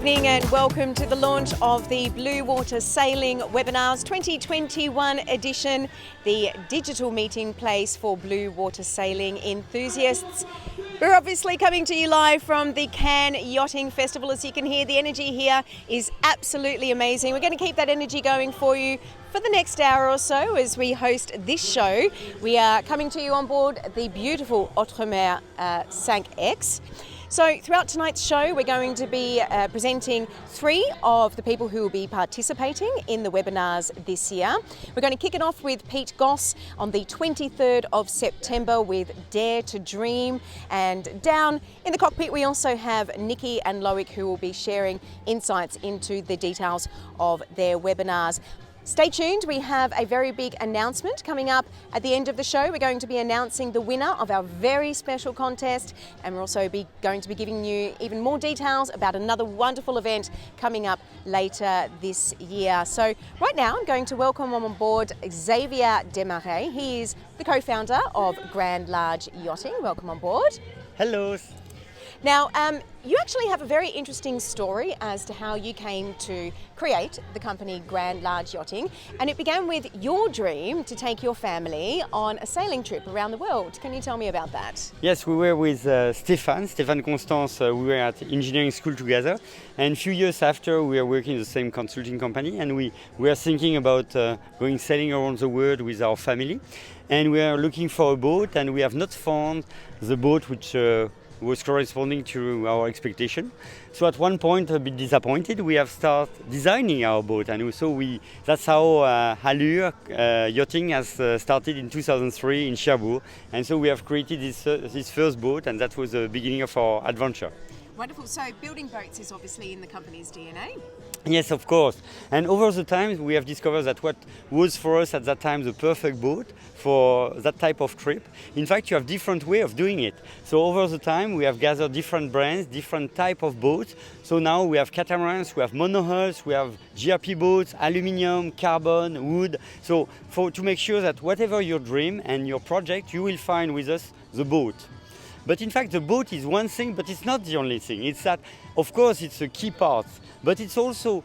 evening and welcome to the launch of the Blue Water Sailing Webinars 2021 edition, the digital meeting place for blue water sailing enthusiasts. We're obviously coming to you live from the Cannes Yachting Festival. As you can hear, the energy here is absolutely amazing. We're going to keep that energy going for you for the next hour or so as we host this show. We are coming to you on board the beautiful Outremer 5X. So throughout tonight's show, we're going to be presenting three of the people who will be participating in the webinars this year. We're going to kick it off with Pete Goss on the 23rd of September with Dare to Dream. And down in the cockpit, we also have Nikki and Loïc who will be sharing insights into the details of their webinars. Stay tuned, we have a very big announcement coming up at the end of the show. We're going to be announcing the winner of our very special contest, and we're also going to be giving you even more details about another wonderful event coming up later this year. So right now I'm going to welcome on board Xavier Desmarais. He is the co-founder of Grand Large Yachting. Welcome on board. Hello. Now, you actually have a very interesting story as to how you came to create the company Grand Large Yachting, and it began with your dream to take your family on a sailing trip around the world. Can you tell me about that? Yes, we were with Stéphane Constance. We were at engineering school together, and a few years after we were working in the same consulting company, and we were thinking about going sailing around the world with our family, and we are looking for a boat, and we have not found the boat which was corresponding to our expectation. So at one point, a bit disappointed, we have started designing our boat, and so that's how Allure Yachting has started in 2003 in Cherbourg, and so we have created this first boat, and that was the beginning of our adventure. Wonderful. So building boats is obviously in the company's DNA. Yes, of course. And over the time, we have discovered that what was for us at that time the perfect boat for that type of trip. In fact, you have different way of doing it. So over the time, we have gathered different brands, different type of boats. So now we have catamarans, we have monohulls, we have GRP boats, aluminium, carbon, wood. So to make sure that whatever your dream and your project, you will find with us the boat. But in fact, the boat is one thing, but it's not the only thing. It's that, of course, it's a key part, but it's also,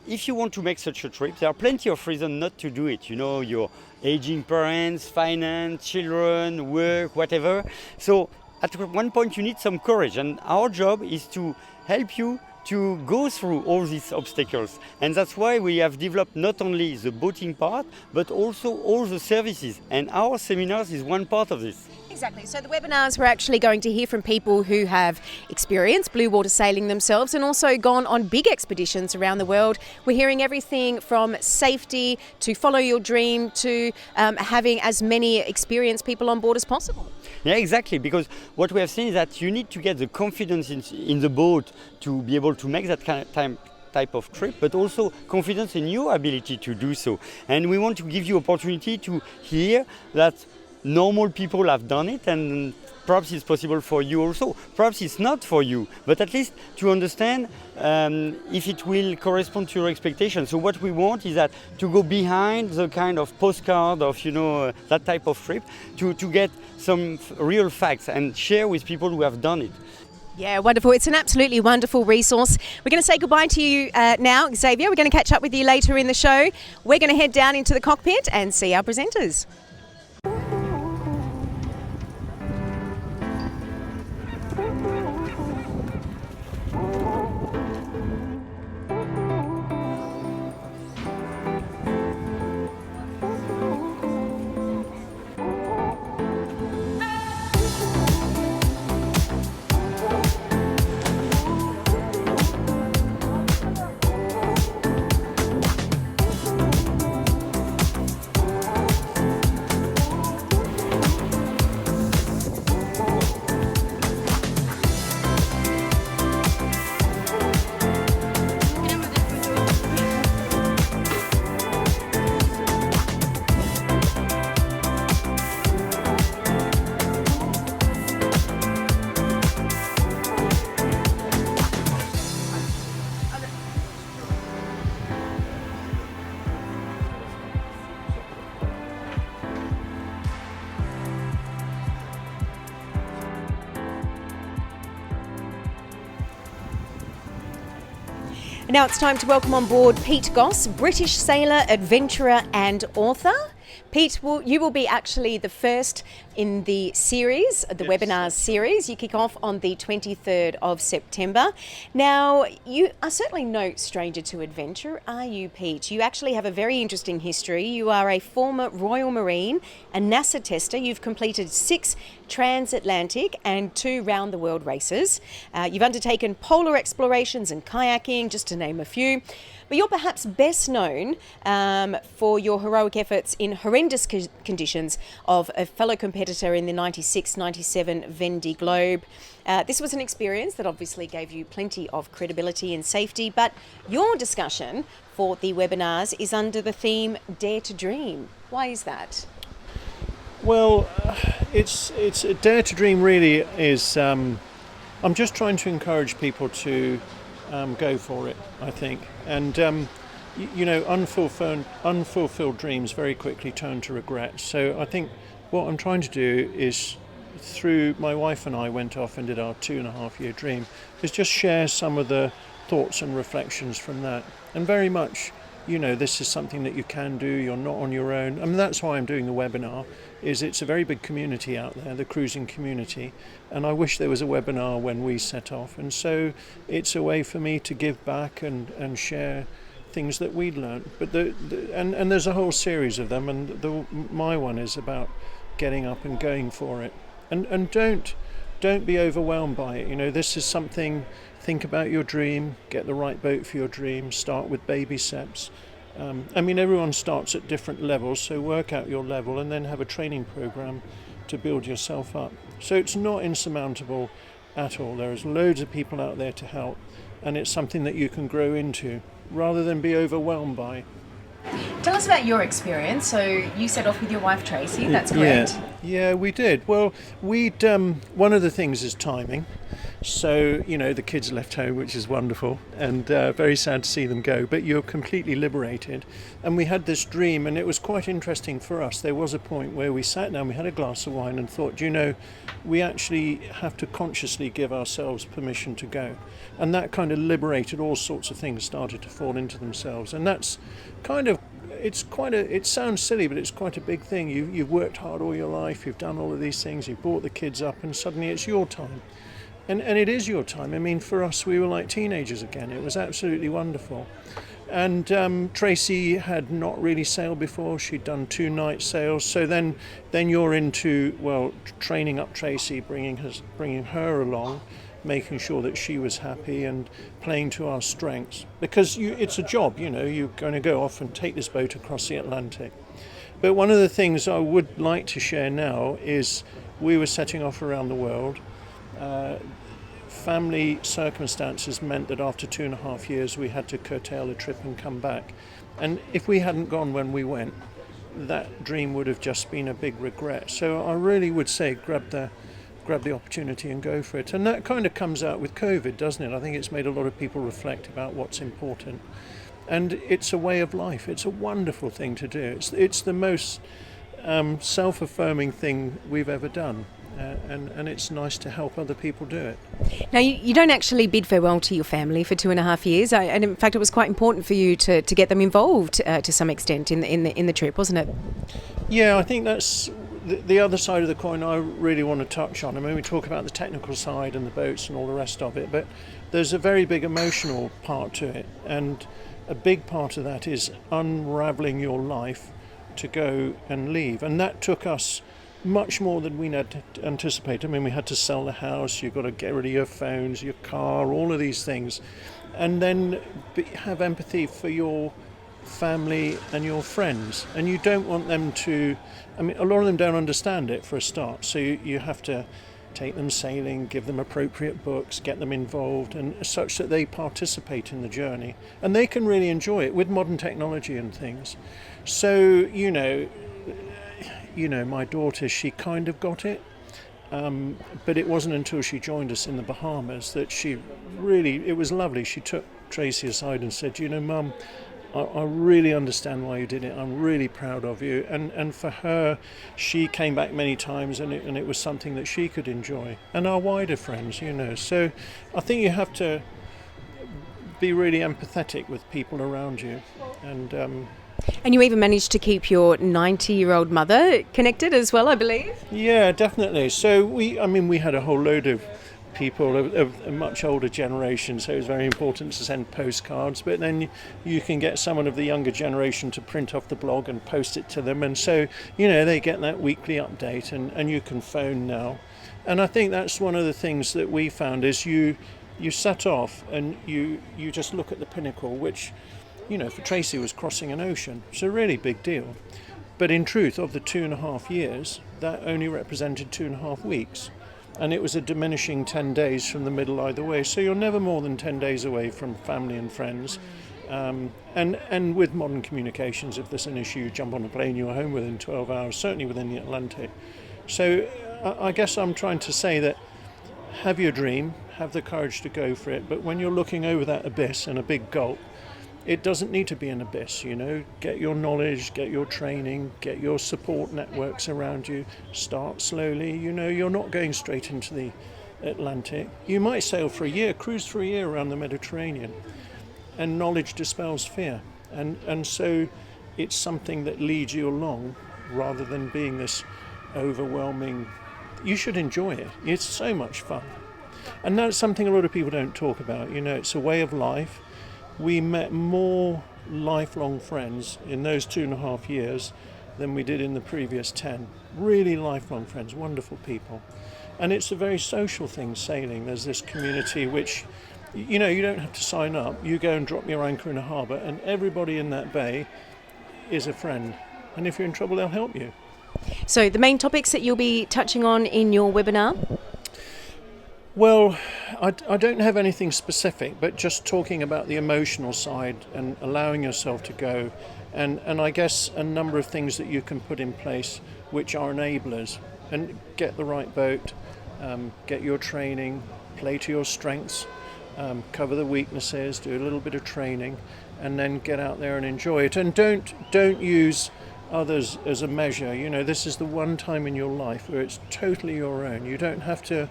if you want to make such a trip, there are plenty of reasons not to do it. You know, your aging parents, finance, children, work, whatever. So at one point, you need some courage, and our job is to help you to go through all these obstacles. And that's why we have developed not only the boating part, but also all the services. And our seminars is one part of this. Exactly. So the webinars, we're actually going to hear from people who have experienced blue water sailing themselves and also gone on big expeditions around the world. We're hearing everything from safety to follow your dream to having as many experienced people on board as possible. Yeah, exactly. Because what we have seen is that you need to get the confidence in the boat to be able to make that kind of type of trip, but also confidence in your ability to do so. And we want to give you opportunity to hear that normal people have done it, and perhaps it's possible for you also. Perhaps it's not for you, but at least to understand if it will correspond to your expectations. So what we want is that to go behind the kind of postcard of that type of trip, to get some real facts and share with people who have done it. Yeah, wonderful. It's an absolutely wonderful resource. We're going to say goodbye to you now, Xavier. We're going to catch up with you later in the show. We're going to head down into the cockpit and see our presenters. Now it's time to welcome on board Pete Goss, British sailor, adventurer and author. Pete, you will be actually the first in the series, the webinars series. You kick off on the 23rd of September. Now, you are certainly no stranger to adventure, are you, Pete? You actually have a very interesting history. You are a former Royal Marine, a NASA tester. You've completed 6 transatlantic and 2 round-the-world races. You've undertaken polar explorations and kayaking, just to name a few. But you're perhaps best known for your heroic efforts in horrendous conditions of a fellow competitor in the 96-97 Vendée Globe. This was an experience that obviously gave you plenty of credibility and safety, but your discussion for the webinars is under the theme Dare to Dream. Why is that? Well, it's Dare to Dream really is, I'm just trying to encourage people to go for it, I think. And, unfulfilled dreams very quickly turn to regret. So I think what I'm trying to do is, through my wife and I went off and did our 2.5-year dream, is just share some of the thoughts and reflections from that. And very much, this is something that you can do, you're not on your own. I mean, that's why I'm doing the webinar, is it's a very big community out there, the cruising community, and I wish there was a webinar when we set off. And so it's a way for me to give back and share things that we'd learned. But and there's a whole series of them, and my one is about getting up and going for it. And don't be overwhelmed by it. This is something. Think about your dream, get the right boat for your dream, start with baby steps. Everyone starts at different levels, so work out your level and then have a training program to build yourself up. So it's not insurmountable at all. There's loads of people out there to help, and it's something that you can grow into rather than be overwhelmed by. Tell us about your experience. So you set off with your wife Tracy, that's correct? Yeah, we did. Well, one of the things is timing. So, the kids left home, which is wonderful, and very sad to see them go, but you're completely liberated. And we had this dream, and it was quite interesting for us. There was a point where we sat down, we had a glass of wine and thought, we actually have to consciously give ourselves permission to go. And that kind of liberated all sorts of things, started to fall into themselves. And that's kind of, it sounds silly, but it's quite a big thing. You've worked hard all your life, you've done all of these things, you've brought the kids up, and suddenly it's your time. And it is your time. I mean, for us, we were like teenagers again. It was absolutely wonderful. And Tracy had not really sailed before. She'd done 2 night sails. So then you're into, training up Tracy, bringing her along, making sure that she was happy and playing to our strengths. Because it's a job, you're going to go off and take this boat across the Atlantic. But one of the things I would like to share now is we were setting off around the world. Family circumstances meant that after 2.5 years we had to curtail the trip and come back. And if we hadn't gone when we went, that dream would have just been a big regret. So I really would say grab the opportunity and go for it. And that kind of comes out with COVID, doesn't it? I think it's made a lot of people reflect about what's important. And it's a way of life. It's a wonderful thing to do. It's the most self-affirming thing we've ever done. And it's nice to help other people do it. Now, you don't actually bid farewell to your family for 2.5 years, and in fact, it was quite important for you to get them involved to some extent in the trip, wasn't it? Yeah, I think that's the other side of the coin I really want to touch on. I mean, we talk about the technical side and the boats and all the rest of it, but there's a very big emotional part to it, and a big part of that is unravelling your life to go and leave, and that took us much more than we had anticipated. I mean, we had to sell the house, you've got to get rid of your phones, your car, all of these things, and then have empathy for your family and your friends. And you don't want them to, a lot of them don't understand it for a start, so you have to take them sailing, give them appropriate books, get them involved, and such that they participate in the journey. And they can really enjoy it with modern technology and things. So, my daughter, she kind of got it, but it wasn't until she joined us in the Bahamas that it was lovely. She took Tracy aside and said, Mum, I really understand why you did it. I'm really proud of you. And for her, she came back many times, and it was something that she could enjoy. And our wider friends, So I think you have to be really empathetic with people around you. And you even managed to keep your 90-year-old mother connected as well, I believe? Yeah, definitely. So we had a whole load of people of a much older generation, so it was very important to send postcards, but then you can get someone of the younger generation to print off the blog and post it to them, and so they get that weekly update, and you can phone now. And I think that's one of the things that we found is you set off and you just look at the pinnacle, which for Tracy was crossing an ocean. It's a really big deal, but in truth, of the 2.5 years, that only represented 2.5 weeks. And it was a diminishing 10 days from the middle either way. So you're never more than 10 days away from family and friends. And with modern communications, if there's an issue, you jump on a plane, you're home within 12 hours, certainly within the Atlantic. So I guess I'm trying to say that have your dream, have the courage to go for it. But when you're looking over that abyss and a big gulp, it doesn't need to be an abyss, Get your knowledge, get your training, get your support networks around you. Start slowly, you're not going straight into the Atlantic. You might sail for a year, cruise for a year around the Mediterranean. And knowledge dispels fear. And so it's something that leads you along rather than being this overwhelming. You should enjoy it. It's so much fun. And that's something a lot of people don't talk about. It's a way of life. We met more lifelong friends in those 2.5 years than we did in the previous 10. Really lifelong friends, wonderful people. And it's a very social thing, sailing. There's this community which, you don't have to sign up. You go and drop your anchor in a harbour and everybody in that bay is a friend. And if you're in trouble, they'll help you. So the main topics that you'll be touching on in your webinar? Well, I don't have anything specific, but just talking about the emotional side and allowing yourself to go. And I guess a number of things that you can put in place which are enablers. And get the right boat, get your training, play to your strengths, cover the weaknesses, do a little bit of training, and then get out there and enjoy it. And don't use others as a measure. This is the one time in your life where it's totally your own. You don't have to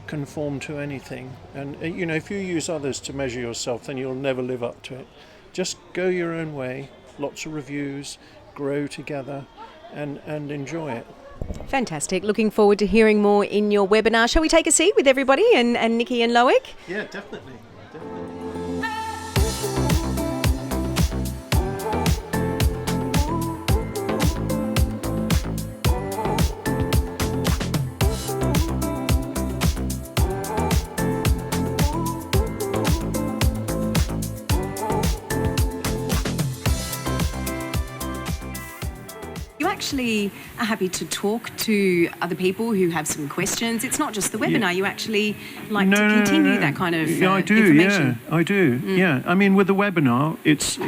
conform to anything, and if you use others to measure yourself, then you'll never live up to it. Just go your own way, lots of reviews, grow together, and enjoy it. Fantastic. Looking forward to hearing more in your webinar. Shall we take a seat with everybody and Nikki and Loïc? Yeah, definitely. Actually are happy to talk to other people who have some questions. It's not just the webinar. You actually like to continue that kind of I do, information. Yeah, I do. Yeah, I mean, with the webinar, it's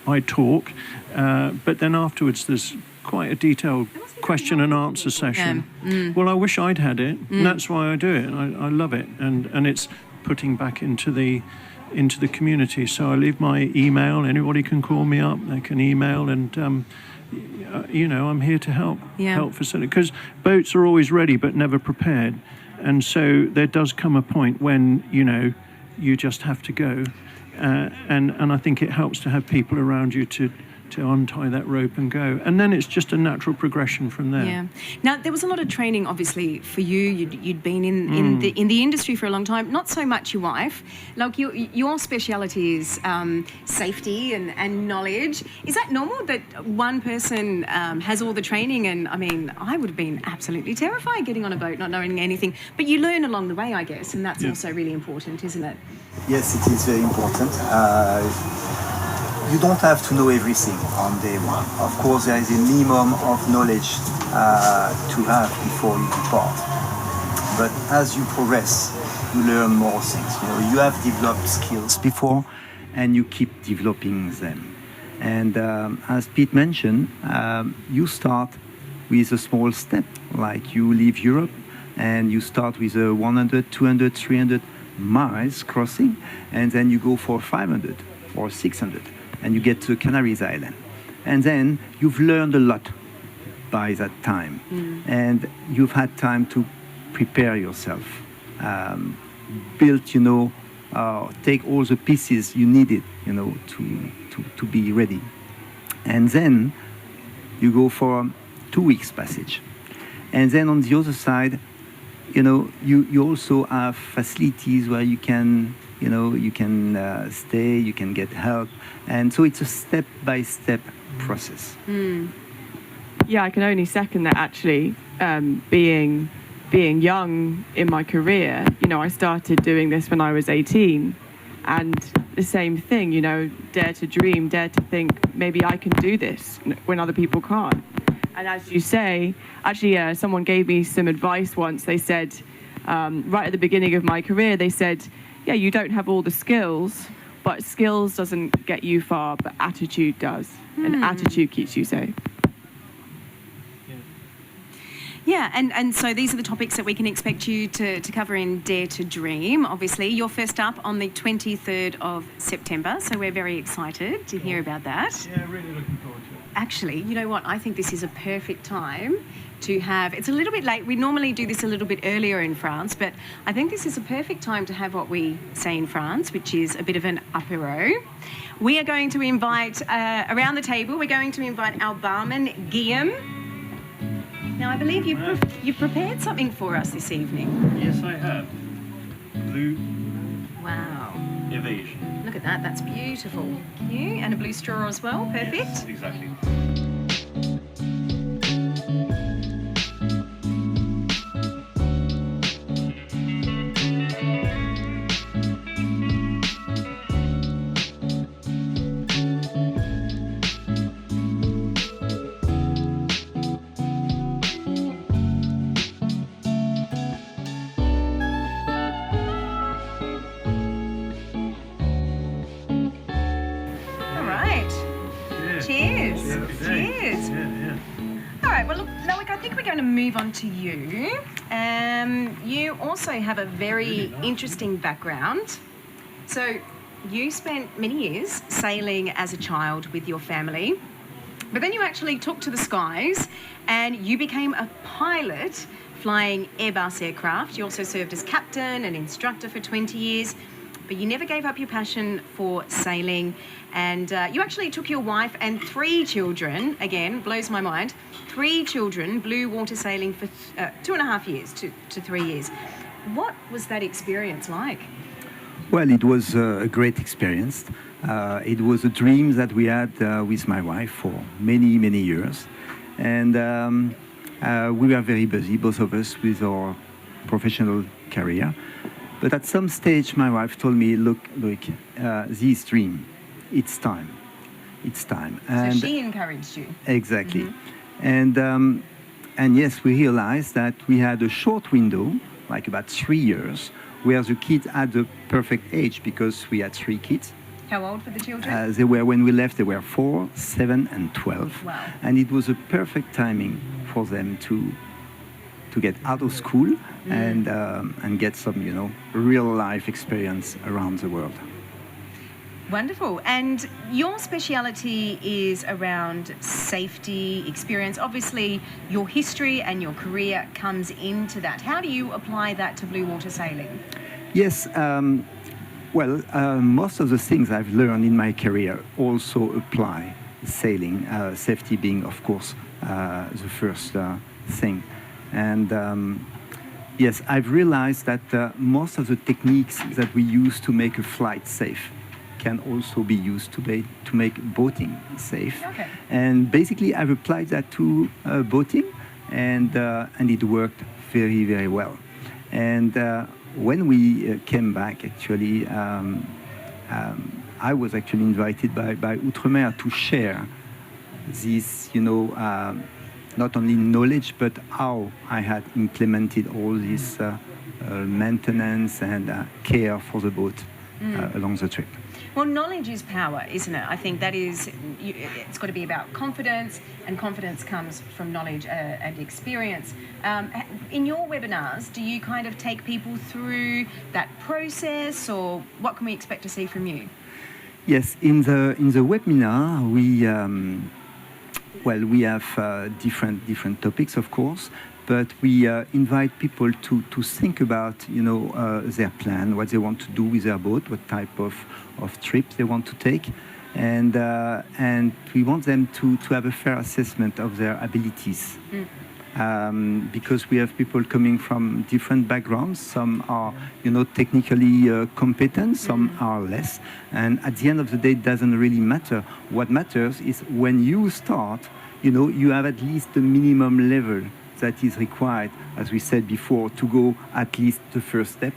I talk, but then afterwards there's quite a detailed question and answer session. Well, I wish I'd had it. And that's why I do it. I love it, and it's putting back into the community. So I leave my email. Anybody can call me up. They can email, and I'm here to help facilitate. Because boats are always ready but never prepared, and so there does come a point when you just have to go, and I think it helps to have people around you to untie that rope and go, and then it's just a natural progression from there. Yeah. Now there was a lot of training, obviously, for you. You'd been in the industry for a long time. Not so much your wife. Like your speciality is safety and knowledge. Is that normal that one person has all the training? And I mean, I would have been absolutely terrified getting on a boat, not knowing anything. But you learn along the way, I guess, and that's also really important, isn't it? Yes, it is very important. You don't have to know everything on day one. Of course, there is a minimum of knowledge to have before you depart. But as you progress, you learn more things. You have developed skills before, and you keep developing them. And as Pete mentioned, you start with a small step, like you leave Europe, and you start with a 100, 200, 300 miles crossing, and then you go for 500 or 600. And you get to Canary Island. And then you've learned a lot by that time. And you've had time to prepare yourself, build, take all the pieces you needed, to be ready. And then you go for 2 weeks passage. And then on the other side, you also have facilities where you can stay, you can get help. And so it's a step-by-step process. Yeah, I can only second that, actually. Being young in my career, I started doing this when I was 18. And the same thing, dare to dream, dare to think, maybe I can do this when other people can't. And as you say, actually, someone gave me some advice once. They said, right at the beginning of my career, they said, yeah, you don't have all the skills, but skills doesn't get you far, but attitude does. And attitude keeps you safe. Yeah, and so these are the topics that we can expect you to cover in Dare to Dream. Obviously, you're first up on the 23rd of September, so we're very excited to hear about that. Yeah, really looking forward to it. Actually, you know what? I think this is a perfect time to have... It's a little bit late. We normally do this a little bit earlier in France, but I think this is a perfect time to have what we say in France, which is a bit of an apéro. We are going to invite, around the table, we're going to invite our barman, Guillaume. Now, I believe you've prepared something for us this evening. Yes, I have. Blue Wow. evasion. Look at that. That's beautiful. Thank you. And a blue straw as well. Perfect. Yes, exactly. All right. Cheers. Cheers. Yeah. All right. Well, look, Loïc, I think we're going to move on to you. You also have a very interesting background. So you spent many years sailing as a child with your family, but then you actually took to the skies and you became a pilot flying Airbus aircraft. You also served as captain and instructor for 20 years, but you never gave up your passion for sailing. And you actually took your wife and 3 children, again, blows my mind, 3 children, blue water sailing for 2.5 years to 3 years. What was that experience like? Well, it was a great experience. It was a dream that we had with my wife for many, many years. And we were very busy, both of us, with our professional career. But at some stage, my wife told me, look, this dream, it's time. It's time. And so she encouraged you. Exactly. And yes, we realized that we had a short window, like about 3 years, where the kids had the perfect age, because we had 3 kids. How old were the children? They were, when we left, they were 4, 7, and 12. Wow. And it was a perfect timing for them to get out of school and get some, real life experience around the world. Wonderful. And your speciality is around safety, experience. Obviously, your history and your career comes into that. How do you apply that to blue water sailing? Yes. Most of the things I've learned in my career also apply sailing, safety being, of course, the first thing. And yes, I've realized that most of the techniques that we use to make a flight safe can also be used to make boating safe. Okay. And basically, I've applied that to boating, and it worked very, very well. And when we came back, actually, I was actually invited by Outremer to share this, not only knowledge, but how I had implemented all this maintenance and care for the boat along the trip. Well, knowledge is power, isn't it? I think that is, it's got to be about confidence, and confidence comes from knowledge and experience. In your webinars, do you kind of take people through that process, or what can we expect to see from you? Yes, in the webinar, we have different topics, of course, but we invite people to think about, their plan, what they want to do with their boat, what type of trip they want to take, and we want them to have a fair assessment of their abilities. Because we have people coming from different backgrounds. Some are, technically competent, some are less. And at the end of the day, it doesn't really matter. What matters is when you start, you have at least the minimum level that is required, as we said before, to go at least the first step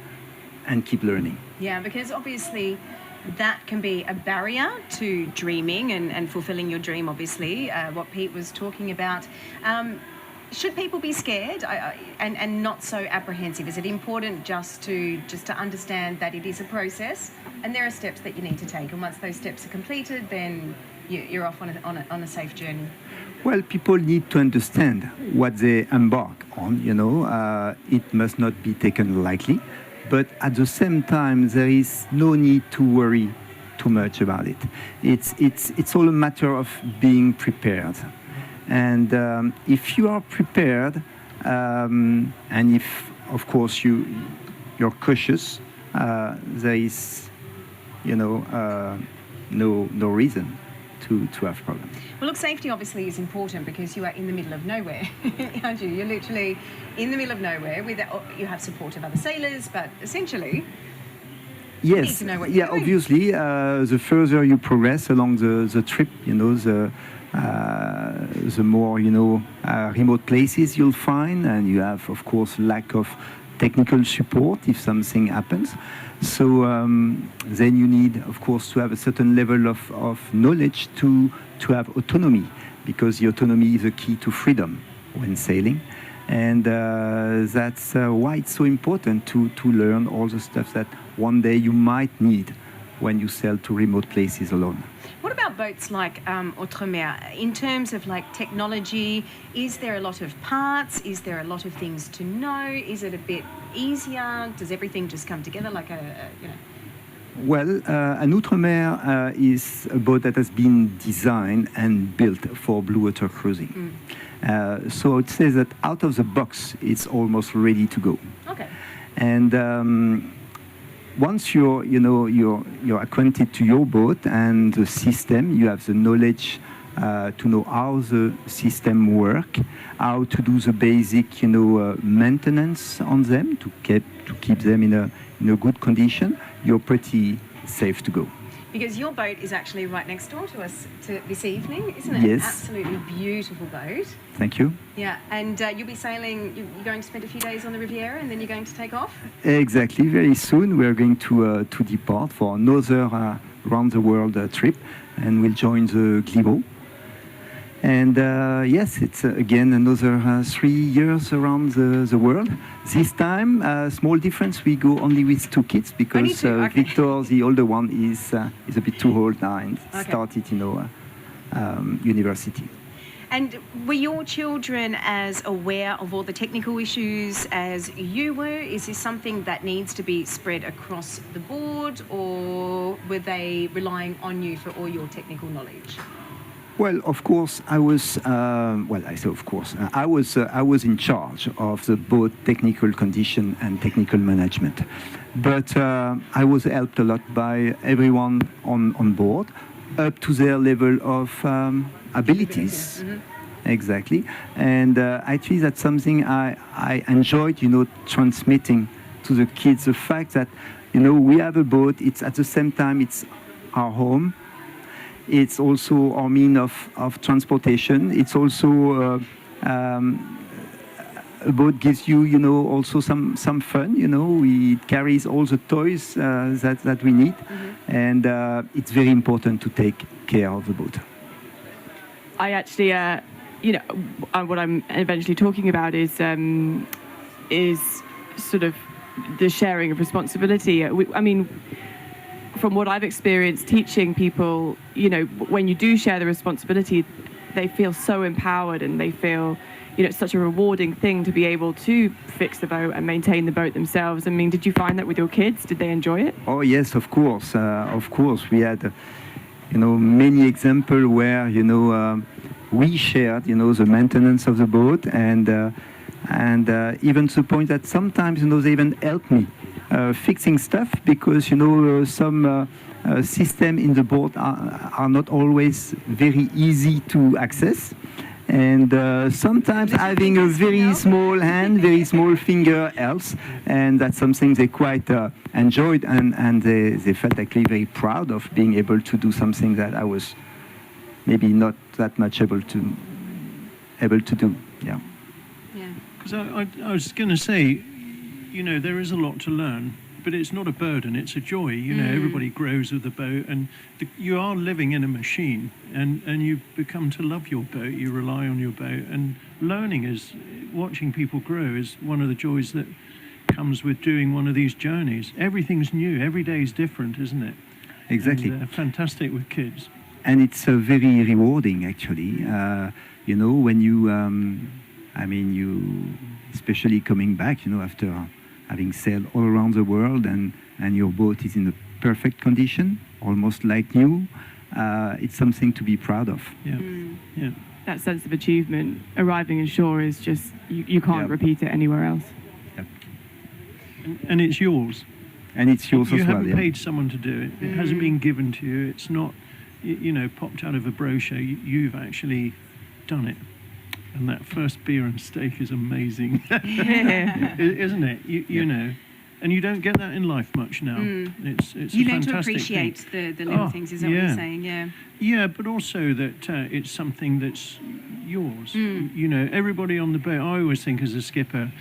and keep learning. Yeah, because obviously that can be a barrier to dreaming and fulfilling your dream, obviously, what Pete was talking about. Should people be scared and not so apprehensive? Is it important just to understand that it is a process and there are steps that you need to take, and once those steps are completed, then you're off on a safe journey? Well, people need to understand what they embark on. It must not be taken lightly, but at the same time, there is no need to worry too much about it. It's all a matter of being prepared. And if you are prepared, and if, of course, you're cautious, there is, no reason to have problems. Well, look, safety obviously is important because you are in the middle of nowhere, aren't you? You're literally in the middle of nowhere. You have support of other sailors, but essentially, yes, you need to know what you're doing. Obviously, the further you progress along the trip, the more, remote places you'll find, and you have, of course, lack of technical support if something happens. So then you need, of course, to have a certain level of knowledge to have autonomy, because the autonomy is the key to freedom when sailing. And that's why it's so important to learn all the stuff that one day you might need when you sail to remote places alone. What about boats like Outremer? In terms of technology, is there a lot of parts? Is there a lot of things to know? Is it a bit easier? Does everything just come together like Well, an Outremer is a boat that has been designed and built for blue water cruising. So I would say that out of the box, it's almost ready to go. Okay. And once you're acquainted to your boat and the system, you have the knowledge to know how the system works, how to do the basic, maintenance on them to keep them in a good condition. You're pretty safe to go. Because your boat is actually right next door to us this evening, isn't it? Yes. Absolutely beautiful boat. Thank you. Yeah, and you'll be sailing, you're going to spend a few days on the Riviera and then you're going to take off? Exactly. Very soon we're going to depart for another round the world trip, and we'll join the Glimo. And yes, it's again another 3 years around the world. This time, small difference, we go only with 2 kids because okay. Victor, the older one, is a bit too old now and started, university. And were your children as aware of all the technical issues as you were? Is this something that needs to be spread across the board, or were they relying on you for all your technical knowledge? Well, of course, I was. I was in charge of the boat technical condition and technical management, but I was helped a lot by everyone on board, up to their level of abilities. Mm-hmm. Exactly, and actually, that's something I enjoyed. Transmitting to the kids the fact that we have a boat. It's at the same time it's our home. It's also our mean of transportation. It's also a boat gives you, also some fun. It carries all the toys that we need, and it's very important to take care of the boat. I actually, what I'm eventually talking about is sort of the sharing of responsibility. From what I've experienced teaching people, when you do share the responsibility, they feel so empowered and they feel, it's such a rewarding thing to be able to fix the boat and maintain the boat themselves. Did you find that with your kids? Did they enjoy it? Oh, yes, of course. Of course, we had, many examples where, we shared, the maintenance of the boat, and and even to the point that sometimes, they even help me fixing stuff, because, some system in the boat are not always very easy to access. And sometimes having a very small hand, very small finger helps, and that's something they quite enjoyed, and they felt actually very proud of being able to do something that I was maybe not that much able to do. Yeah. Because I was going to say, there is a lot to learn, but it's not a burden, it's a joy. Everybody grows with the boat, and you are living in a machine, and you become to love your boat, you rely on your boat, and watching people grow is one of the joys that comes with doing one of these journeys. Everything's new, every day is different, isn't it? Exactly. And, fantastic with kids. And it's very rewarding, actually. When you, especially coming back, after having sailed all around the world, and your boat is in a perfect condition, almost like new, it's something to be proud of. Yeah. Yeah. That sense of achievement, arriving ashore, is just, you can't repeat it anywhere else. Yep. And it's yours. And it's yours as well. You haven't paid someone to do it. It hasn't been given to you. It's not, popped out of a brochure. You've actually done it. And that first beer and steak is amazing, isn't it? You know, and you don't get that in life much now. It's you a learn fantastic to appreciate thing. the little things. Is that what you're saying? Yeah. Yeah, but also that it's something that's yours. Everybody on the boat. I always think, as a skipper,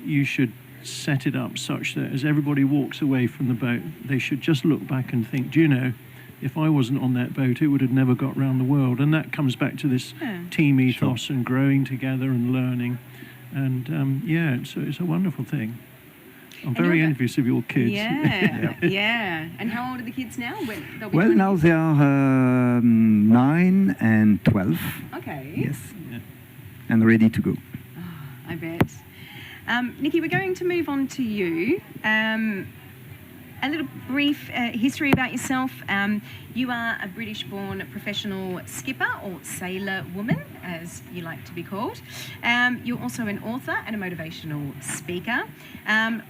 you should set it up such that as everybody walks away from the boat, they should just look back and think, do you know, if I wasn't on that boat, it would have never got round the world. And that comes back to this team ethos and growing together and learning. And it's a wonderful thing. I'm very envious of your kids. Yeah, yeah. And how old are the kids now? Well, now they are 9 and 12. Okay. Yes. Yeah. And ready to go. Oh, I bet. Nikki, we're going to move on to you. A little brief history about yourself. You are a British-born professional skipper, or sailor woman, as you like to be called. You're also an author and a motivational speaker.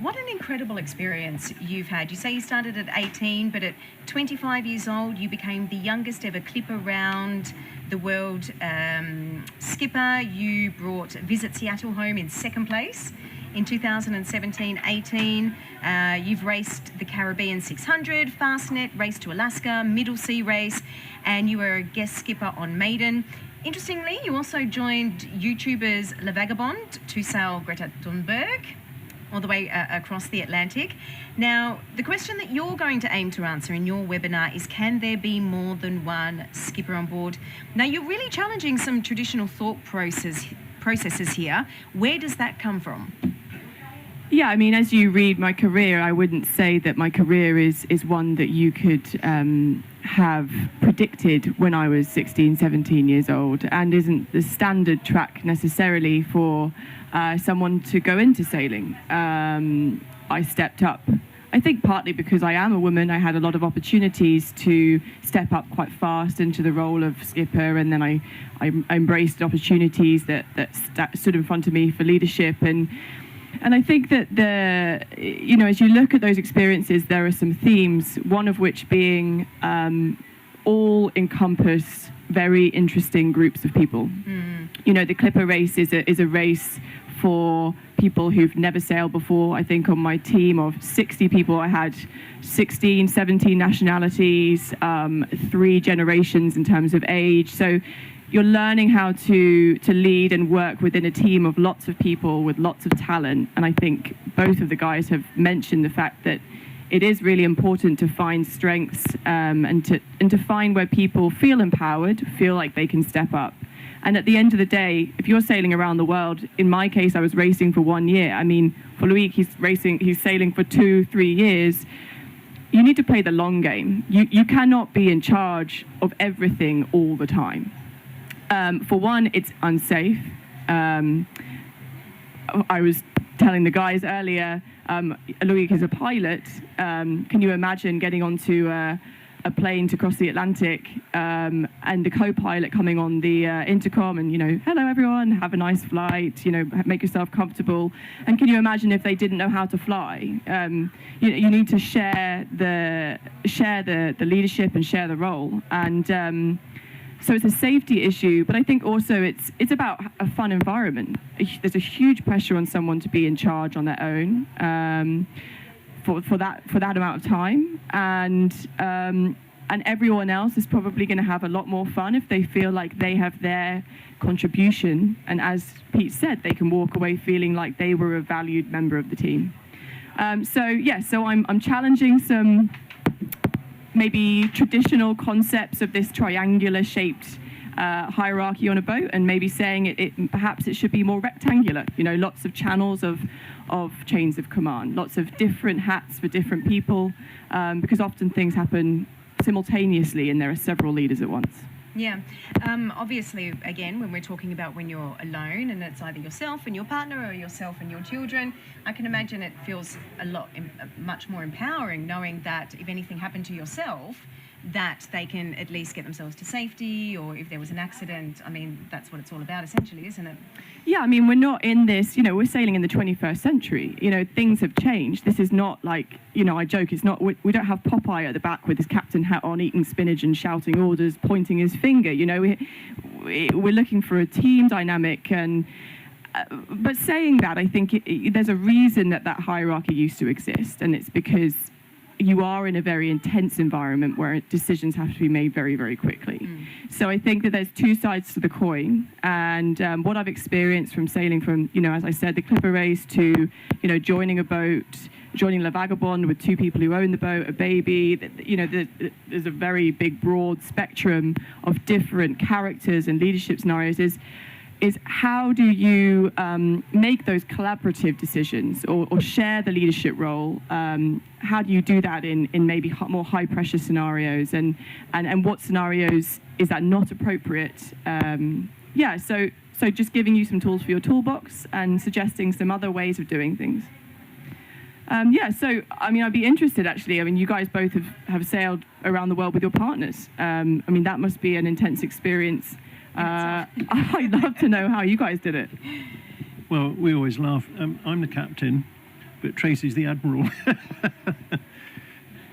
What an incredible experience you've had. You say you started at 18, but at 25 years old, you became the youngest ever clipper round the world skipper. You brought Visit Seattle home in second place. In 2017-18, you've raced the Caribbean 600, Fastnet, race to Alaska, Middle Sea race, and you were a guest skipper on Maiden. Interestingly, you also joined YouTubers Le Vagabond to sail Greta Thunberg all the way across the Atlantic. Now, the question that you're going to aim to answer in your webinar is, can there be more than one skipper on board? Now, you're really challenging some traditional thought processes here. Where does that come from? Yeah, I mean, as you read my career, I wouldn't say that my career is one that you could have predicted when I was 16, 17 years old, and isn't the standard track necessarily for someone to go into sailing. I stepped up. I think partly because I am a woman, I had a lot of opportunities to step up quite fast into the role of skipper, and then I embraced opportunities that stood in front of me for leadership. And I think that as you look at those experiences, there are some themes, one of which being all encompass very interesting groups of people. The Clipper race is a race for people who've never sailed before. I think on my team of 60 people, I had 16, 17 nationalities, 3 generations in terms of age. So you're learning how to lead and work within a team of lots of people with lots of talent. And I think both of the guys have mentioned the fact that it is really important to find strengths and to find where people feel empowered, feel like they can step up. And at the end of the day, if you're sailing around the world, in my case, I was racing for 1 year. I mean, for Loïc, he's sailing for 2-3 years. You need to play the long game. You cannot be in charge of everything all the time. For one, it's unsafe. I was telling the guys earlier, Loïc is a pilot. Can you imagine getting onto a plane to cross the Atlantic, and the co-pilot coming on the intercom and, hello everyone, have a nice flight, make yourself comfortable. And can you imagine if they didn't know how to fly? You need to share the leadership and share the role. And so it's a safety issue, but I think also it's about a fun environment. There's a huge pressure on someone to be in charge on their own for that amount of time, and everyone else is probably going to have a lot more fun if they feel like they have their contribution, and as Pete said, they can walk away feeling like they were a valued member of the team. So I'm challenging some maybe traditional concepts of this triangular shaped hierarchy on a boat, and maybe saying perhaps it should be more rectangular, lots of channels of chains of command, lots of different hats for different people, because often things happen simultaneously and there are several leaders at once. Yeah. Obviously, again, when we're talking about when you're alone and it's either yourself and your partner or yourself and your children, I can imagine it feels much more empowering knowing that if anything happened to yourself, that they can at least get themselves to safety, or if there was an accident. I mean, that's what it's all about essentially, isn't it? Yeah, I mean, we're not in this, we're sailing in the 21st century. Things have changed. This is not like, I joke, it's not, we don't have Popeye at the back with his captain hat on, eating spinach and shouting orders, pointing his finger. We're looking for a team dynamic, and but saying that, I think there's a reason that hierarchy used to exist, and it's because you are in a very intense environment where decisions have to be made very, very quickly. So I think that there's two sides to the coin, and what I've experienced from sailing from, as I said, the Clipper race to, joining a boat, joining La Vagabond with two people who own the boat, a baby, there's a very big, broad spectrum of different characters and leadership scenarios, is how do you make those collaborative decisions or share the leadership role? How do you do that in maybe more high pressure scenarios, and what scenarios is that not appropriate? So just giving you some tools for your toolbox and suggesting some other ways of doing things. So I mean, I'd be interested actually. I mean, you guys both have sailed around the world with your partners. I mean, that must be an intense experience. I'd love to know how you guys did it. Well, we always laugh. I'm the captain, but Tracy's the admiral.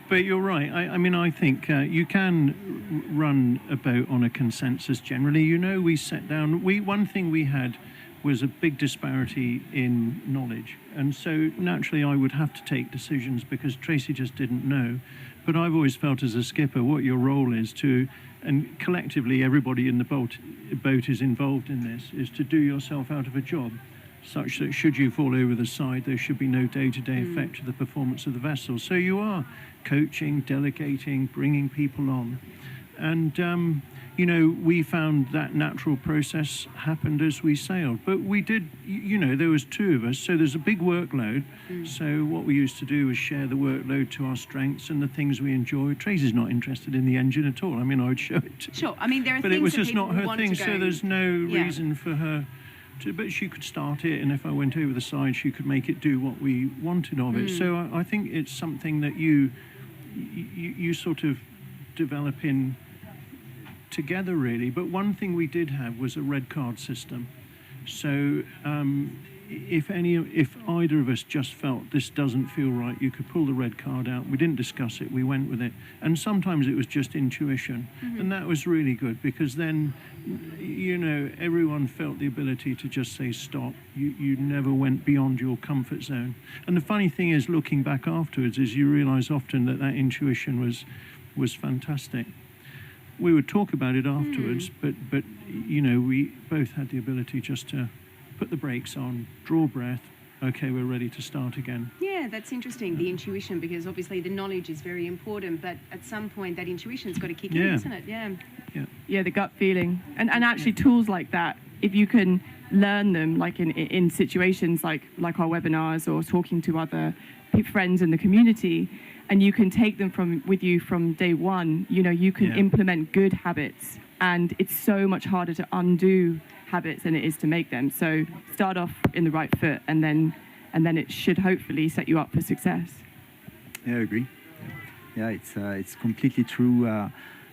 But you're right. I mean, I think you can run a boat on a consensus generally. We sat down. One thing we had was a big disparity in knowledge. And so naturally I would have to take decisions because Tracy just didn't know. But I've always felt as a skipper what your role is to, and collectively everybody in the boat is involved in this, is to do yourself out of a job such that should you fall over the side, there should be no day-to-day effect to the performance of the vessel. So you are coaching, delegating, bringing people on. And we found that natural process happened as we sailed. But we did, there was two of us, so there's a big workload. So what we used to do was share the workload to our strengths and the things we enjoy. Tracy's not interested in the engine at all. I mean, I would show it to her. Sure, I mean, there are but things it was that just people not her want thing, to go. so there's no reason for her to, but she could start it, and if I went over the side, she could make it do what we wanted of it. So I think it's something that you sort of develop in together, really. But one thing we did have was a red card system. So if either of us just felt this doesn't feel right, you could pull the red card out. We didn't discuss it, we went with it. And sometimes it was just intuition. And that was really good, because then everyone felt the ability to just say stop. You never went beyond your comfort zone. And the funny thing is, looking back afterwards, is you realize often that intuition was fantastic. We would talk about it afterwards, but we both had the ability just to put the brakes on, draw breath. Okay, we're ready to start again. Yeah, that's interesting, the intuition, because obviously the knowledge is very important, but at some point that intuition's got to kick in, isn't it? Yeah, the gut feeling. And actually tools like that, if you can learn them, like in situations like our webinars or talking to other friends in the community, and you can take them with you from day one, you can implement good habits, and it's so much harder to undo habits than it is to make them. So start off in the right foot, and then it should hopefully set you up for success. Yeah, I agree. It's completely true.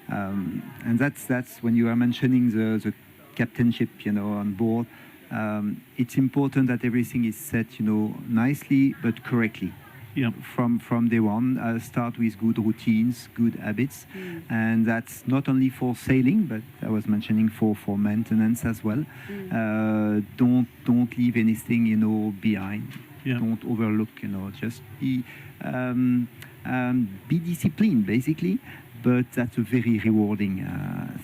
And that's when you are mentioning the captainship, on board. It's important that everything is set, nicely but correctly. Yeah. From day one, start with good routines, good habits, and that's not only for sailing, but I was mentioning for maintenance as well. Don't leave anything behind. Yeah. Don't overlook. Just be disciplined, basically. But that's a very rewarding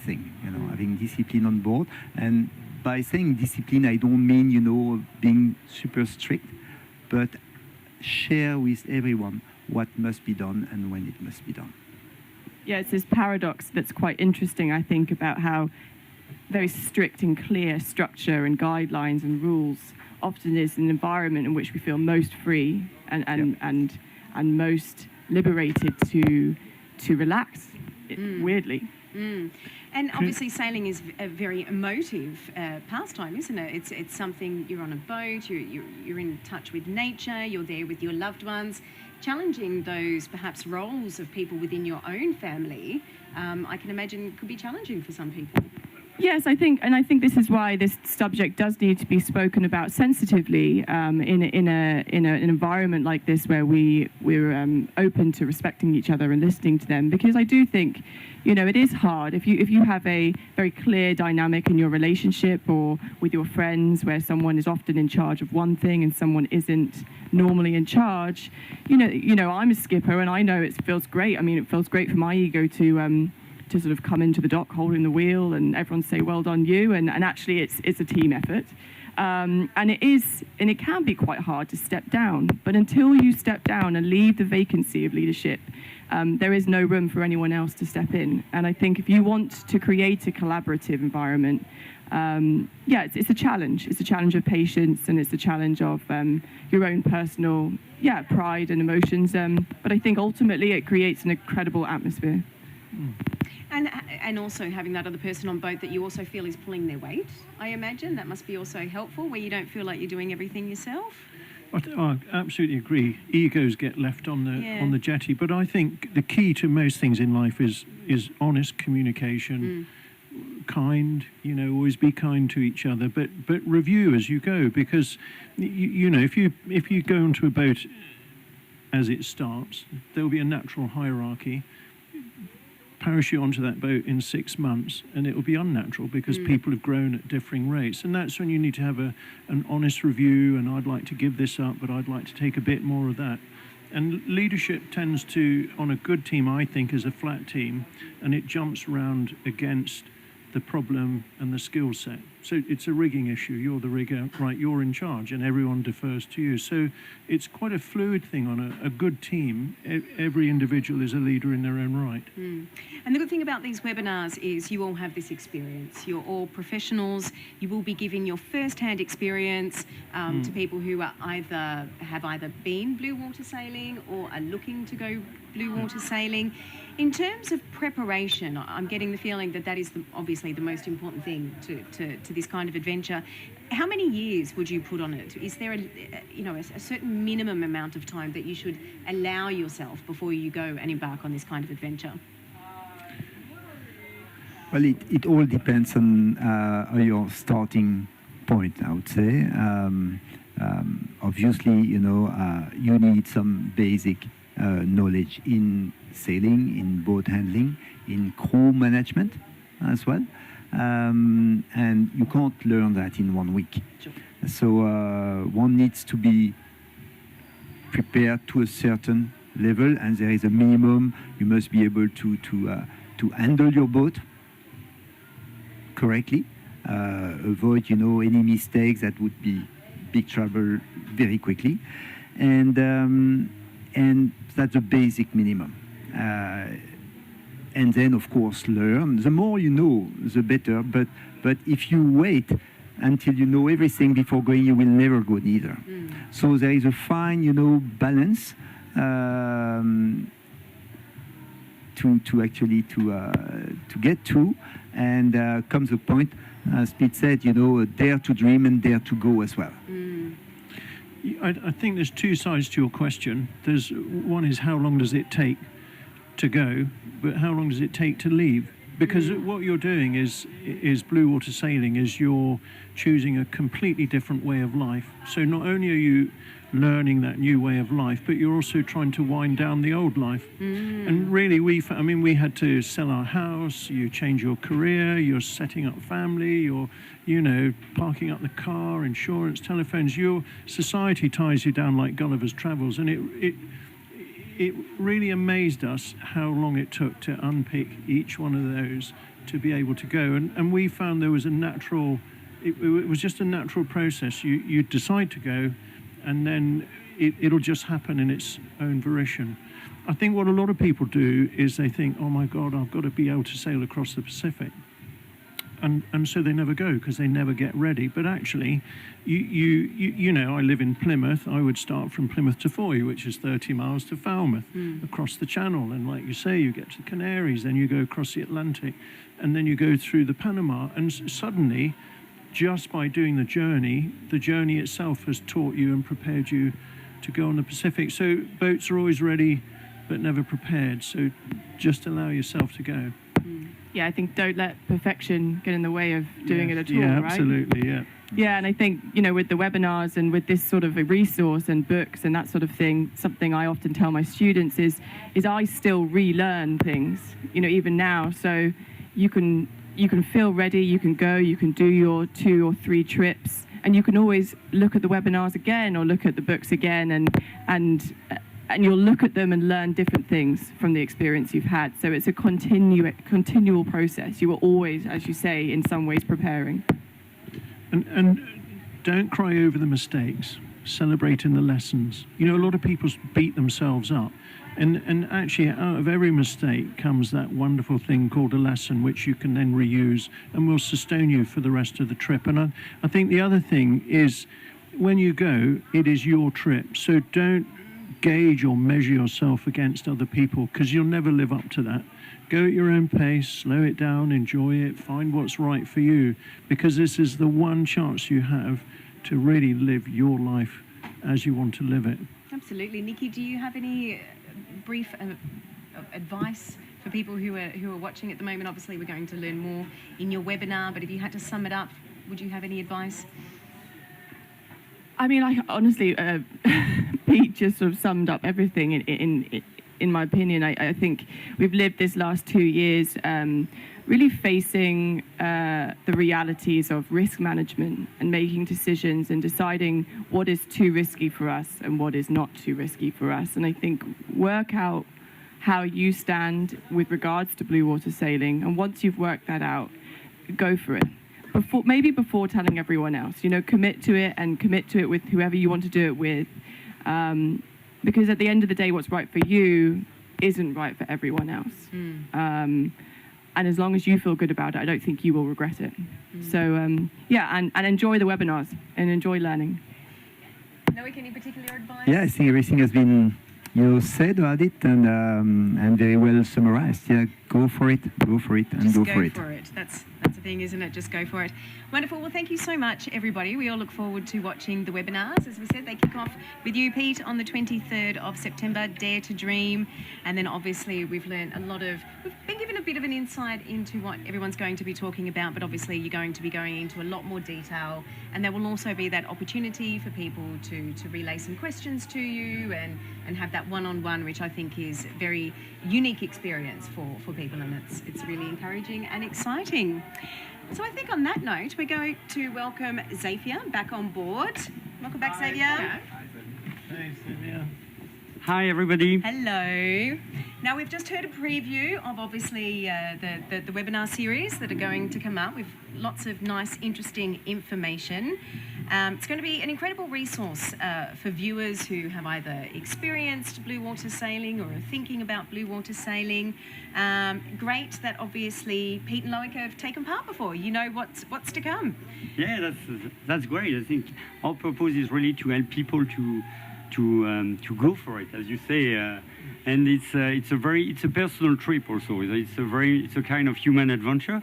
thing. Having discipline on board. And by saying discipline, I don't mean being super strict, but share with everyone what must be done and when it must be done. Yeah, it's this paradox that's quite interesting, I think, about how very strict and clear structure and guidelines and rules often is an environment in which we feel most free and most liberated to relax, weirdly. And obviously sailing is a very emotive pastime, isn't it? It's something, you're on a boat, you're in touch with nature, you're there with your loved ones. Challenging those perhaps roles of people within your own family, I can imagine could be challenging for some people. Yes, I think this is why this subject does need to be spoken about sensitively in an environment like this, where we're open to respecting each other and listening to them. Because I do think, it is hard if you have a very clear dynamic in your relationship or with your friends, where someone is often in charge of one thing and someone isn't normally in charge. I'm a skipper, and I know it feels great. I mean, it feels great for my ego to sort of come into the dock holding the wheel and everyone say, well done you, and actually it's a team effort. And it can be quite hard to step down, but until you step down and leave the vacancy of leadership, there is no room for anyone else to step in. And I think if you want to create a collaborative environment, it's a challenge. It's a challenge of patience, and it's a challenge of your own personal pride and emotions. But I think ultimately it creates an incredible atmosphere. And also having that other person on boat that you also feel is pulling their weight, I imagine. That must be also helpful, where you don't feel like you're doing everything yourself. I absolutely agree. Egos get left on the jetty, but I think the key to most things in life is honest communication, kind. Always be kind to each other, but review as you go, because if you go onto a boat as it starts, there will be a natural hierarchy. Parachute onto that boat in 6 months and it will be unnatural, because people have grown at differing rates, and that's when you need to have an honest review, and I'd like to give this up, but I'd like to take a bit more of that. And leadership tends to, on a good team, I think, is a flat team, and it jumps around against the problem and the skill set. So it's a rigging issue. You're the rigger, right? You're in charge, and everyone defers to you. So it's quite a fluid thing on a good team. Every individual is a leader in their own right. And the good thing about these webinars is you all have this experience. You're all professionals. You will be giving your first-hand experience to people who are have either been blue water sailing or are looking to go blue water sailing. In terms of preparation, I'm getting the feeling that is obviously the most important thing to this kind of adventure. How many years would you put on it? Is there a certain minimum amount of time that you should allow yourself before you go and embark on this kind of adventure? Well, it all depends on your starting point, I would say. Obviously, you need some basic knowledge in sailing, in boat handling, in crew management as well. And you can't learn that in 1 week. Sure. So one needs to be prepared to a certain level, and there is a minimum. You must be able to handle your boat correctly, avoid any mistakes that would be big trouble very quickly, and that's the basic minimum. And then, of course, learn. The more you know, the better. But if you wait until you know everything before going, you will never go neither. So there is a fine, balance to actually to get to, and comes a point, as Pete said, dare to dream and dare to go as well. I think there's two sides to your question. One is, how long does it take to go, but how long does it take to leave? Because what you're doing is blue water sailing, is you're choosing a completely different way of life. So not only are you learning that new way of life, but you're also trying to wind down the old life. And really, we had to sell our house, you change your career, you're setting up family, you're, parking up the car, insurance, telephones. Your society ties you down like Gulliver's Travels, and it really amazed us how long it took to unpick each one of those to be able to go. And we found there was it was just a natural process. You decide to go, and then it'll just happen in its own volition. I think what a lot of people do is they think, oh my God, I've got to be able to sail across the Pacific. And so they never go because they never get ready. But actually, I live in Plymouth. I would start from Plymouth to Foy, which is 30 miles to Falmouth, across the Channel. And like you say, you get to the Canaries, then you go across the Atlantic, and then you go through the Panama. And suddenly, just by doing the journey itself has taught you and prepared you to go on the Pacific. So boats are always ready, but never prepared. So just allow yourself to go. Yeah, I think don't let perfection get in the way of doing it at all, yeah, right? Absolutely, yeah. Yeah, and I think, with the webinars and with this sort of a resource and books and that sort of thing, something I often tell my students is I still relearn things, even now. So you can feel ready, you can go, you can do your 2 or 3 trips, and you can always look at the webinars again or look at the books again and you'll look at them and learn different things from the experience you've had. So it's a continual process. You are always, as you say, in some ways preparing. And don't cry over the mistakes. Celebrate in the lessons. A lot of people beat themselves up. And actually, out of every mistake comes that wonderful thing called a lesson, which you can then reuse and will sustain you for the rest of the trip. And I think the other thing is, when you go, it is your trip. So don't gauge or measure yourself against other people, because you'll never live up to that. Go at your own pace, slow it down, enjoy it, find what's right for you, because this is the one chance you have to really live your life as you want to live it. Absolutely. Nikki, do you have any brief advice for people who are watching at the moment? Obviously, we're going to learn more in your webinar, but if you had to sum it up, would you have any advice? I mean, I honestly, Pete just sort of summed up everything in my opinion. I think we've lived this last 2 years really facing the realities of risk management and making decisions and deciding what is too risky for us and what is not too risky for us. And I think work out how you stand with regards to blue water sailing. And once you've worked that out, go for it. Before telling everyone else, commit to it with whoever you want to do it with, because at the end of the day, what's right for you isn't right for everyone else. And as long as you feel good about it, I don't think you will regret it. So and enjoy the webinars and enjoy learning. Loïc, any particular advice? Yeah, I think everything has been said about it and very well summarized. Yeah, go for it, and Just go for it. Go for it. That's the thing, isn't it? Just go for it. Wonderful. Well, thank you so much, everybody. We all look forward to watching the webinars. As we said, they kick off with you, Pete, on the 23rd of September, Dare to Dream. And then obviously we've been given a bit of an insight into what everyone's going to be talking about, but obviously you're going to be going into a lot more detail. And there will also be that opportunity for people to relay some questions to you and have that one-on-one, which I think is a very unique experience for people, and it's really encouraging and exciting. So I think on that note, we're going to welcome Xavier back on board. Welcome back, Xavier. Thanks, Xavier. Hi, everybody. Hello. Now, we've just heard a preview of obviously the webinar series that are going to come up with lots of nice, interesting information. It's going to be an incredible resource for viewers who have either experienced blue water sailing or are thinking about blue water sailing. Great that obviously Pete and Loïc have taken part before. You know what's to come. Yeah, that's great. I think our purpose is really to help people to go for it, as you say, and it's a personal trip also. It's a kind of human adventure.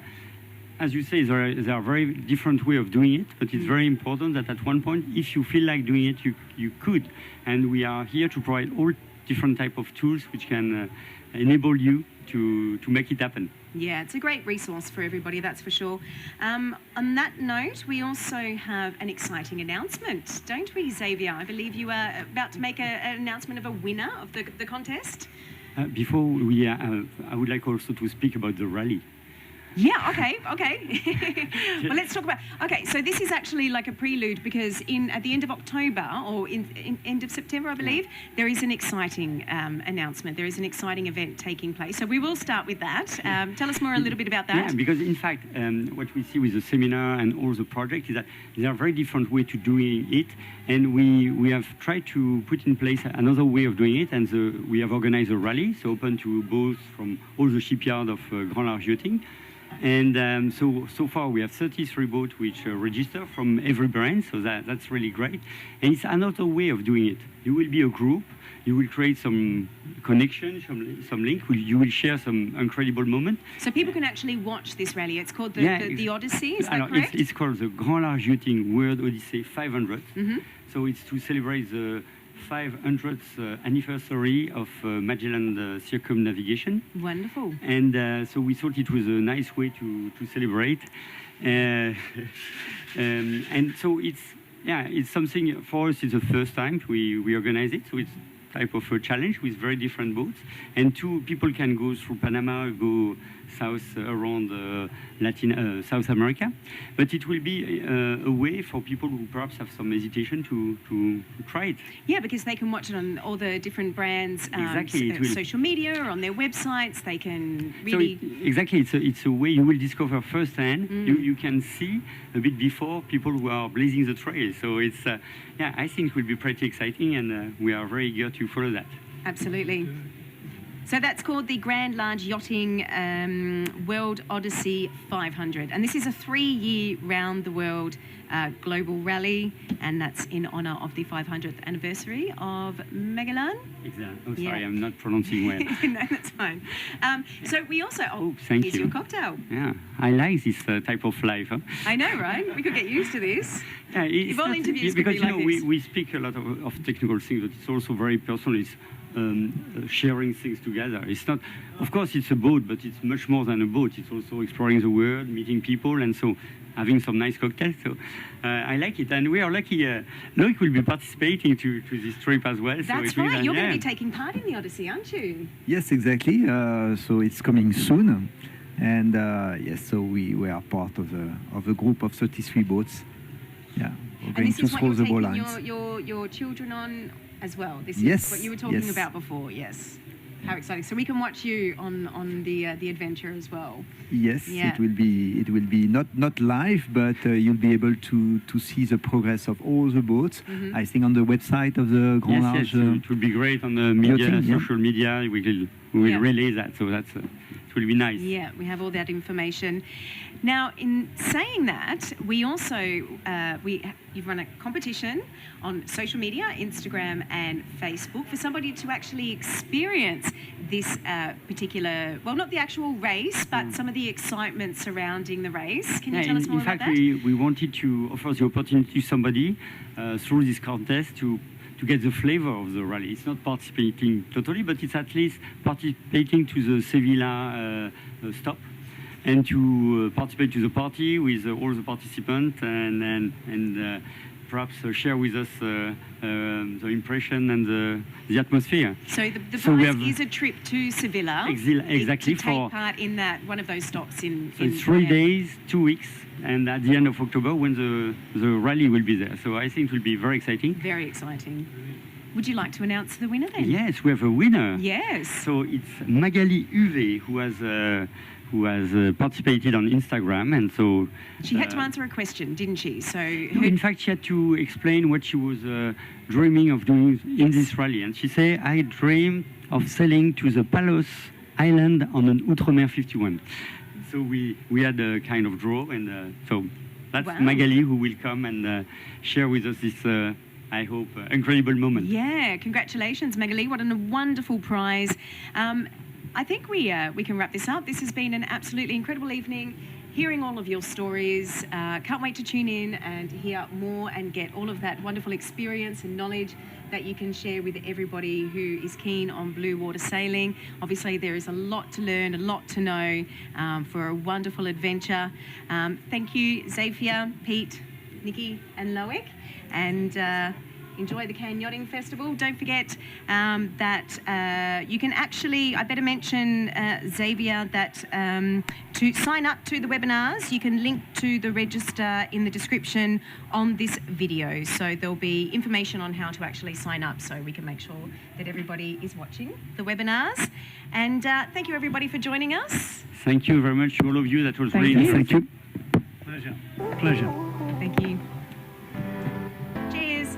As you say, there are very different way of doing it, but it's very important that at one point, if you feel like doing it, you could. And we are here to provide all different type of tools which can enable you to make it happen. Yeah, it's a great resource for everybody, that's for sure. On that note, we also have an exciting announcement, don't we, Xavier? I believe you are about to make an announcement of a winner of the contest. Before we, I would like also to speak about the rally. Yeah, okay. Well, let's talk about... Okay, so this is actually like a prelude because at the end of October or in end of September, I believe, there is an exciting announcement. There is an exciting event taking place. So we will start with that. Tell us more a little bit about that. Yeah, because in fact, what we see with the seminar and all the projects is that there are very different ways to doing it. And we have tried to put in place another way of doing it. And we have organized a rally, so open to both from all the shipyards of Grand Large Yachting. And so far we have 33 boats which register from every brand, so that's really great. And it's another way of doing it. You will be a group, you will create some connection, some link, you will share some incredible moments. So people can actually watch this rally. It's called the Odyssey, is that correct? It's called the Grand Large Yachting World Odyssey 500. Mm-hmm. So it's to celebrate the 500th anniversary of Magellan circumnavigation. Wonderful. And so we thought it was a nice way to celebrate. And so it's something for us. It's the first time we organize it. So it's type of a challenge with very different boats. And two people can go through Panama, go south around South America. But it will be a way for people who perhaps have some hesitation to try it. Yeah, because they can watch it on all the different brands, exactly, social media or on their websites. They can really... So it's a way you will discover firsthand. You can see a bit before people who are blazing the trail. So it's, I think it will be pretty exciting, and we are very eager to follow that. Absolutely. So that's called the Grand Large Yachting World Odyssey 500. And this is a 3-year round-the-world global rally, and that's in honour of the 500th anniversary of Magellan. Exactly. Oh, sorry, I'm not pronouncing well. No, that's fine. So we also... thank here's you. your cocktail. Yeah, I like this type of life. Huh? I know, right? We could get used to this. Yeah, if all interviews could because be like this. We speak a lot of technical things, but it's also very personal. It's sharing things together. It's not, of course, it's a boat, but it's much more than a boat. It's also exploring the world, meeting people, and so having some nice cocktails. So I like it, and we are lucky. Loïc will be participating to this trip as well. That's so right. You're going to be taking part in the Odyssey, aren't you? Yes, exactly. So it's coming soon, and yes, so we are part of a group of 33 boats. Yeah, we're going to throw the ball lines. Your children on as well. This yes, is what you were talking about before. Yes. How exciting! So we can watch you on the adventure as well. Yes, yeah. It will be not live, but you'll be able to see the progress of all the boats. Mm-hmm. I think on the website of the Grand Large. Yes, it will be great on the media, social media. We will relay that, so that's it will be nice. Yeah, we have all that information. Now, in saying that, we also you've run a competition on social media, Instagram and Facebook, for somebody to actually experience this particular, well, not the actual race, but some of the excitement surrounding the race. Can you tell us more about that? In fact, we wanted to offer the opportunity to somebody through this contest to get the flavor of the rally. It's not participating totally, but it's at least participating to the Sevilla stop, and to participate to the party with all the participants, and perhaps share with us the impression and the atmosphere. So the prize is a trip to Sevilla. Exactly. To take part in that, one of those stops in... So it's 3 days, 2 weeks, and at the end of October when the rally will be there. So I think it will be very exciting. Very exciting. Would you like to announce the winner then? Yes, we have a winner. Yes. So it's Magali Uve who has participated on Instagram, and so she had to answer a question, didn't she? So in fact, she had to explain what she was dreaming of doing in this rally, and she said, "I dream of sailing to the Palos Island on an Outremer 51." So we had a kind of draw, and so that's Magali who will come and share with us this. I hope, incredible moment. Yeah, congratulations, Magali. What a wonderful prize. I think we can wrap this up. This has been an absolutely incredible evening. hearing all of your stories. Can't wait to tune in and hear more and get all of that wonderful experience and knowledge that you can share with everybody who is keen on blue water sailing. Obviously, there is a lot to learn, a lot to know for a wonderful adventure. Thank you, Xavier, Pete, Nikki and Loïc, and enjoy the Cannes Yachting Festival. Don't forget that you can actually, I better mention, Xavier, that to sign up to the webinars, you can link to the register in the description on this video. So there'll be information on how to actually sign up so we can make sure that everybody is watching the webinars. And thank you everybody for joining us. Thank you very much to all of you. That was Thank really you. Thank you. Pleasure. Pleasure. Thank you. Cheers.